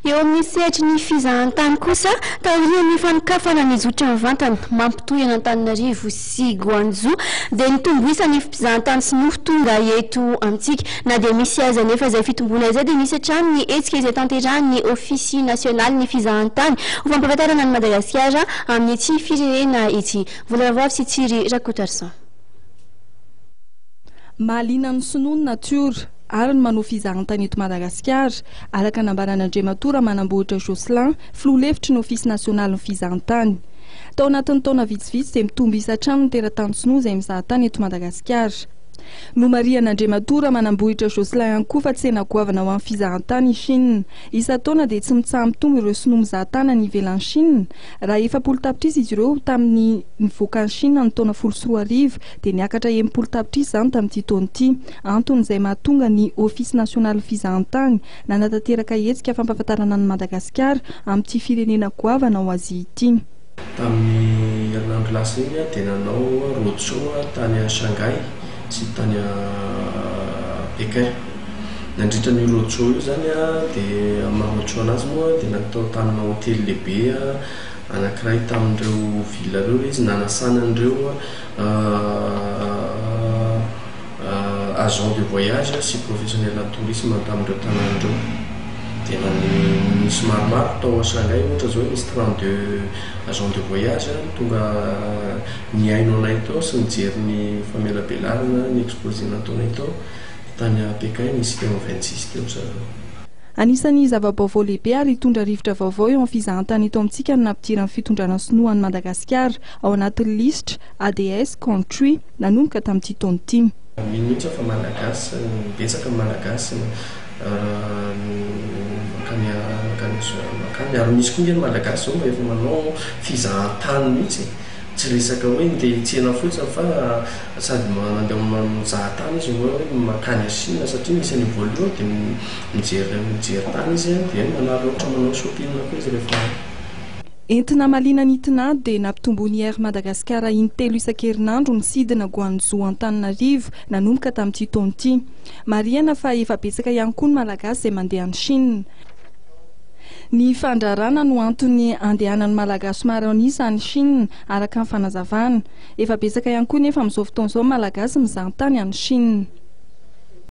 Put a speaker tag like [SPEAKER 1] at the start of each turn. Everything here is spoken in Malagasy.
[SPEAKER 1] Eo amin'ny sehatra ny fizahan-tany kosa taorian'ny fanokafana ny zotra mivantana mampitohy an'Antananarivo sy Guangzhou dia nitomboisany fizahan-tany sy nofo tonga eto amintsika na dia misy aza nefa izay fitomboana izay dia misy hatrany ny hetsika izay tanterahany ofisi nasionaly ny fizahan-tany ho fampahafantarana ny Madagasikara amin'ny ity firenena ity. Vola sy Tsiry Rakotarsan.
[SPEAKER 2] Mahaliana ny sonono natiora ary ny manao fizahan-tany eto Madagasikara araka nambaran'Andriamatora manamboatra Jocelyn filoha-hevitry ny ofisy nasionaly ny fizahan-tany. Tao anatin'ny taona vitsivitsy dia mitombo isatrano ny teratany sinoa izay mizahan-tany eto Madagasikara. No Marian'Andriamatora manamboatra Jocelyn ihany koa fa tsena goavana ho amin'ny fizahan-tany i Chine. Isa-taona dia tsy mitsaha mitombo ireo sinoa mizahan-tany any ivelan'ny Chine. Raha 700 tapitrisa izy ireo tamin'ny nivoakan'ny Chine ny taona 14 dia niakatra 80 tapitrisa izany tamin'ity taona ity. Antony izay mahatonga ny ofisy nasionaly fizahan-tany nanatanteraka hetsika fampahafantarana ny Madagasikara amin'ity firenena goavana ho azy ity.
[SPEAKER 3] Tamin'ny herinandro lasa iny dia nanao roadshow tany a Shanghai sy tany Pékin. Nandritra ny roadshow io zany dia maroadshow anazy moa dia natao tanana hotely lehibe anankiray tamin'ireo villa reo izy nanasana an'ireo agent de voyage sy professionnel en tourisme tamin'ireo tanan'ireo. Dia misy maromaro tao a Shanghai ohatra zao misy 32 agent de voyage tonga niaino anay tao sy nijery ny famelabelarana ny exposé nataonay tao tany a Pékin misy teo 26 teo zareo.
[SPEAKER 2] Anisan'ny zava-baovao lehibe ary hitondra rivotra vaovao eo amin'ny fizahan-tany eto amintsika ny nampidirany fitondrana sinoa any Madagasikara ao anatin'ny listra ADS country nanomboka tamin'ity taona ity.
[SPEAKER 3] Mihitsy fa malagasy betsaka malagasy ary misy koa ny malagasy zao efa manao fizahan-tany mihitsy tsy resaka hoe ndeha hitsena fotsiny fa sady mandeha mizahan-tany izy hoe makany Chine satria misy any voalohany dia mijery tany izy dia manaraka ohatra manao shopping koa izy rehefa
[SPEAKER 2] entina mahaliana ny tinady dia nampitombo ny Air Madagasikara in-telo isan-kerinandro ny sidina Guangzhou Antananarivo nanomboka tamin'ity taona ity. Marihana fa efa betsaka ihany koa ny malagasy izay mandeha any Chine. Ny fandrarana no antony andehanan'ny malagasy maro anisa any Chine araka ny fanazavana. Efa betsaka ihany koa nefa amin'izao fotoana izao malagasy mizahan-tany any Chine.